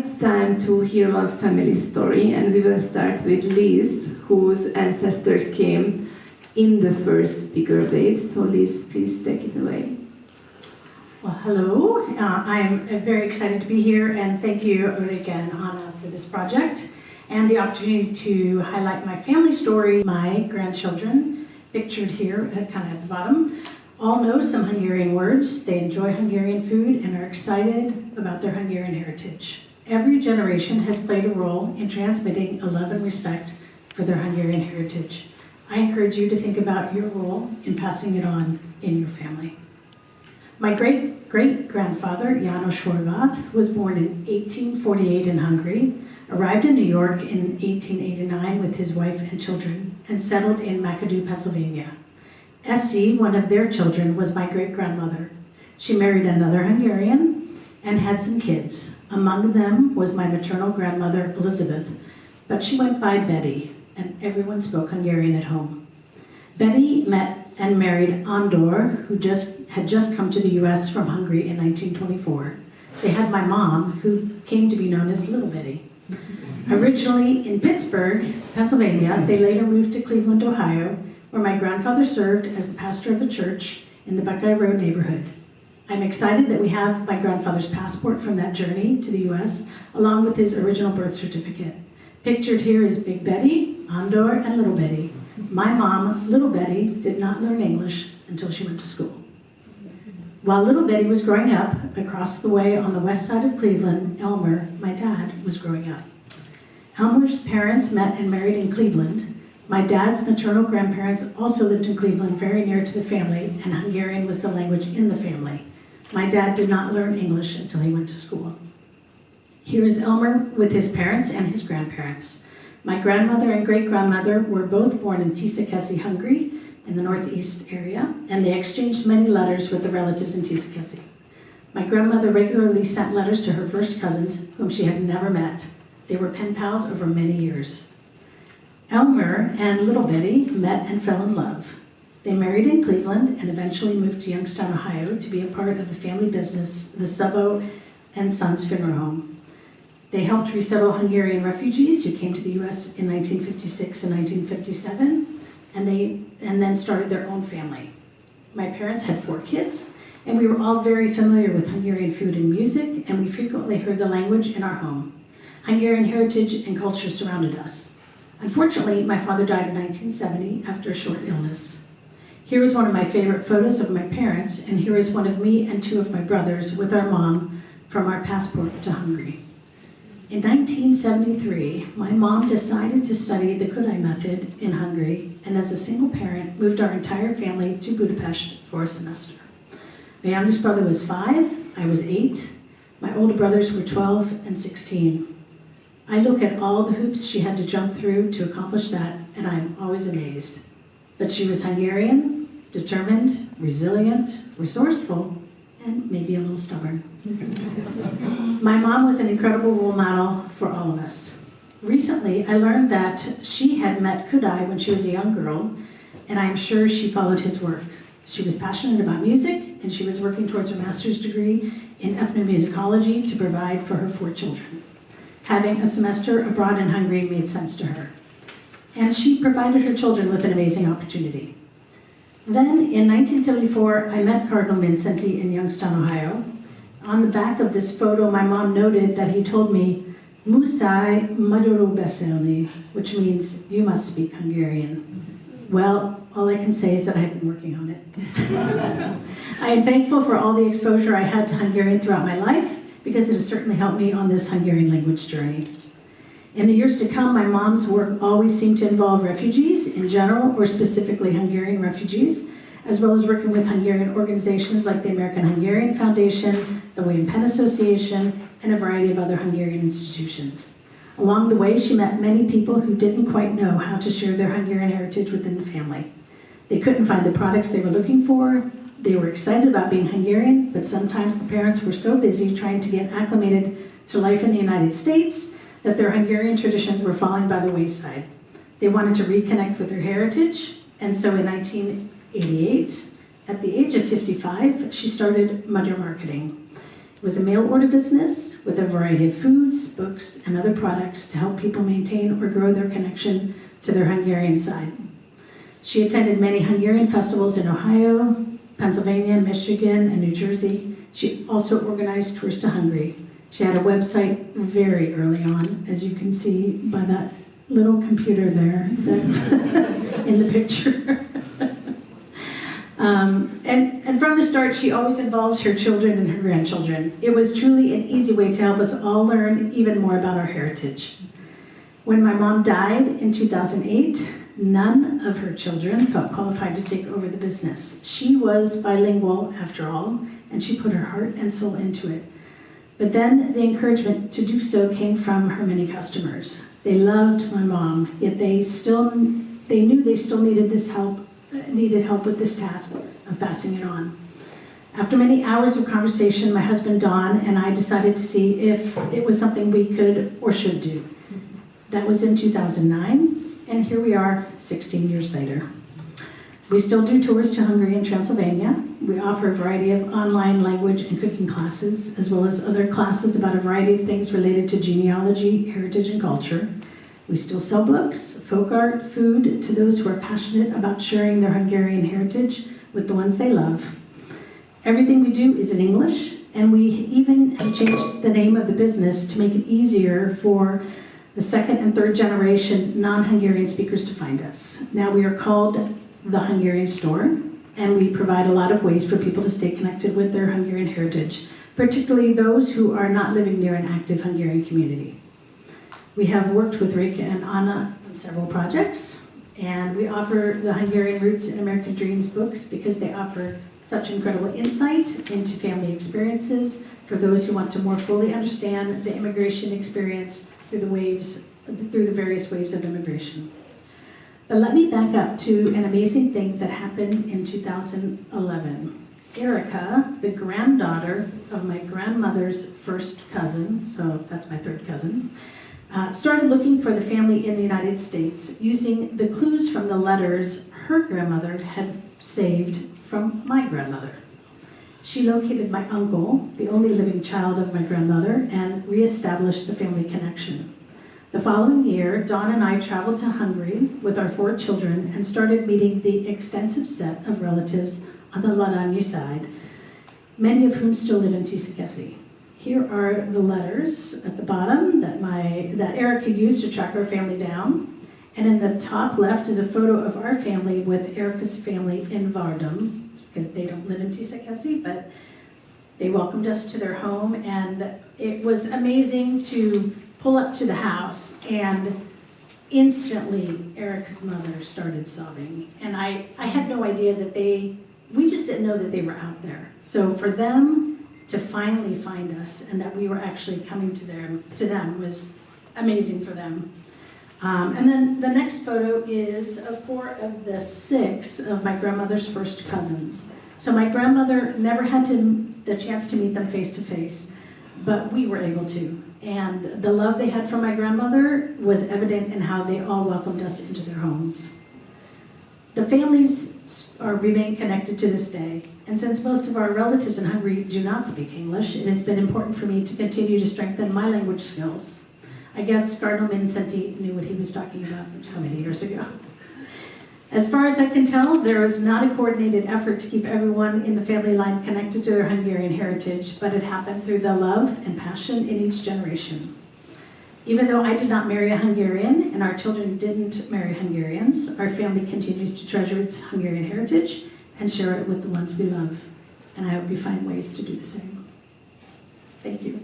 it's time to hear our family story, and we will start with Liz, whose ancestors came in the first bigger waves. So Liz, please take it away. Well, hello. I'm very excited to be here, and thank you, Ulrika and Anna, for this project and the opportunity to highlight my family story. My grandchildren, pictured here at kind of at the bottom, all know some Hungarian words. They enjoy Hungarian food and are excited about their Hungarian heritage. Every generation has played a role in transmitting a love and respect for their Hungarian heritage. I encourage you to think about your role in passing it on in your family. My great-great-grandfather, János Horváth, was born in 1848 in Hungary, arrived in New York in 1889 with his wife and children, and settled in McAdoo, Pennsylvania. Essie, one of their children, was my great-grandmother. She married another Hungarian and had some kids. Among them was my maternal grandmother, Elizabeth, but she went by Betty, and everyone spoke Hungarian at home. Betty met and married Andor, who had just come to the US from Hungary in 1924. They had my mom, who came to be known as Little Betty. Originally in Pittsburgh, Pennsylvania, they later moved to Cleveland, Ohio, where my grandfather served as the pastor of a church in the Buckeye Road neighborhood. I'm excited that we have my grandfather's passport from that journey to the US, along with his original birth certificate. Pictured here is Big Betty, Andor, and Little Betty. My mom, Little Betty, did not learn English until she went to school. While Little Betty was growing up, across the way on the west side of Cleveland, Elmer, my dad, was growing up. Elmer's parents met and married in Cleveland. My dad's maternal grandparents also lived in Cleveland, very near to the family, and Hungarian was the language in the family. My dad did not learn English until he went to school. Here is Elmer with his parents and his grandparents. My grandmother and great-grandmother were both born in Tisza, Hungary, in the northeast area, and they exchanged many letters with the relatives in Tisza. My grandmother regularly sent letters to her first cousins, whom she had never met. They were pen pals over many years. Elmer and Little Betty met and fell in love. They married in Cleveland and eventually moved to Youngstown, Ohio to be a part of the family business, the Szabó and Sons Funeral Home. They helped resettle Hungarian refugees who came to the US in 1956 and 1957, and then started their own family. My parents had 4 kids, and we were all very familiar with Hungarian food and music, and we frequently heard the language in our home. Hungarian heritage and culture surrounded us. Unfortunately, my father died in 1970 after a short illness. Here is one of my favorite photos of my parents, and here is one of me and 2 of my brothers with our mom from our passport to Hungary. In 1973, my mom decided to study the Kudai method in Hungary, and as a single parent, moved our entire family to Budapest for a semester. My youngest brother was 5, I was 8, my older brothers were 12 and 16. I look at all the hoops she had to jump through to accomplish that, and I'm always amazed. But she was Hungarian, determined, resilient, resourceful, and maybe a little stubborn. My mom was an incredible role model for all of us. Recently, I learned that she had met Kudai when she was a young girl, and I'm sure she followed his work. She was passionate about music, and she was working towards her master's degree in ethnomusicology to provide for her 4 children. Having a semester abroad in Hungary made sense to her, and she provided her children with an amazing opportunity. Then, in 1974, I met Cardinal Vincenti in Youngstown, Ohio. On the back of this photo, my mom noted that he told me, "Muszáj magyarul beszélni," which means, "You must speak Hungarian." Well, all I can say is that I have been working on it. I am thankful for all the exposure I had to Hungarian throughout my life, because it has certainly helped me on this Hungarian language journey. In the years to come, my mom's work always seemed to involve refugees in general, or specifically Hungarian refugees, as well as working with Hungarian organizations like the American Hungarian Foundation, the William Penn Association, and a variety of other Hungarian institutions. Along the way, she met many people who didn't quite know how to share their Hungarian heritage within the family. They couldn't find the products they were looking for. They were excited about being Hungarian, but sometimes the parents were so busy trying to get acclimated to life in the United States that their Hungarian traditions were falling by the wayside. They wanted to reconnect with their heritage, and so in 1988, at the age of 55, she started Magyar Marketing. It was a mail-order business with a variety of foods, books, and other products to help people maintain or grow their connection to their Hungarian side. She attended many Hungarian festivals in Ohio, Pennsylvania, Michigan, and New Jersey. She also organized tours to Hungary. She had a website very early on, as you can see by that little computer there in the picture. And from the start, she always involved her children and her grandchildren. It was truly an easy way to help us all learn even more about our heritage. When my mom died in 2008, none of her children felt qualified to take over the business. She was bilingual, after all, and she put her heart and soul into it. But then the encouragement to do so came from her many customers. They loved my mom, yet they knew they still needed help with this task of passing it on. After many hours of conversation, my husband Don and I decided to see if it was something we could or should do. That was in 2009, and here we are 16 years later. We still do tours to Hungary and Transylvania. We offer a variety of online language and cooking classes, as well as other classes about a variety of things related to genealogy, heritage, and culture. We still sell books, folk art, food to those who are passionate about sharing their Hungarian heritage with the ones they love. Everything we do is in English, and we even have changed the name of the business to make it easier for the second and third generation non-Hungarian speakers to find us. Now we are called the Hungarian Store, and we provide a lot of ways for people to stay connected with their Hungarian heritage, particularly those who are not living near an active Hungarian community. We have worked with Rika and Anna on several projects, and we offer the Hungarian Roots American Dreams books because they offer such incredible insight into family experiences for those who want to more fully understand the immigration experience through the various waves of immigration. But let me back up to an amazing thing that happened in 2011. Erica, the granddaughter of my grandmother's first cousin, so that's my third cousin, started looking for the family in the United States using the clues from the letters her grandmother had saved from my grandmother. She located my uncle, the only living child of my grandmother, and reestablished the family connection. The following year, Dawn and I traveled to Hungary with our 4 children and started meeting the extensive set of relatives on the Ladányi side, many of whom still live in Tisza. Here are the letters at the bottom that Erica used to track our family down. And in the top left is a photo of our family with Erica's family in Vardam, because they don't live in Tisza, but they welcomed us to their home, and it was amazing to pull up to the house, and instantly Erica's mother started sobbing. And I had no idea that we just didn't know that they were out there. So for them to finally find us and that we were actually coming to them was amazing for them. And then the next photo is of 4 of the 6 of my grandmother's first cousins. So my grandmother never had the chance to meet them face to face, but we were able to. And the love they had for my grandmother was evident in how they all welcomed us into their homes. The families remain connected to this day, and since most of our relatives in Hungary do not speak English, it has been important for me to continue to strengthen my language skills. I guess Cardinal Mindszenty knew what he was talking about so many years ago. As far as I can tell, there is not a coordinated effort to keep everyone in the family line connected to their Hungarian heritage, but it happened through the love and passion in each generation. Even though I did not marry a Hungarian and our children didn't marry Hungarians, our family continues to treasure its Hungarian heritage and share it with the ones we love. And I hope you find ways to do the same. Thank you.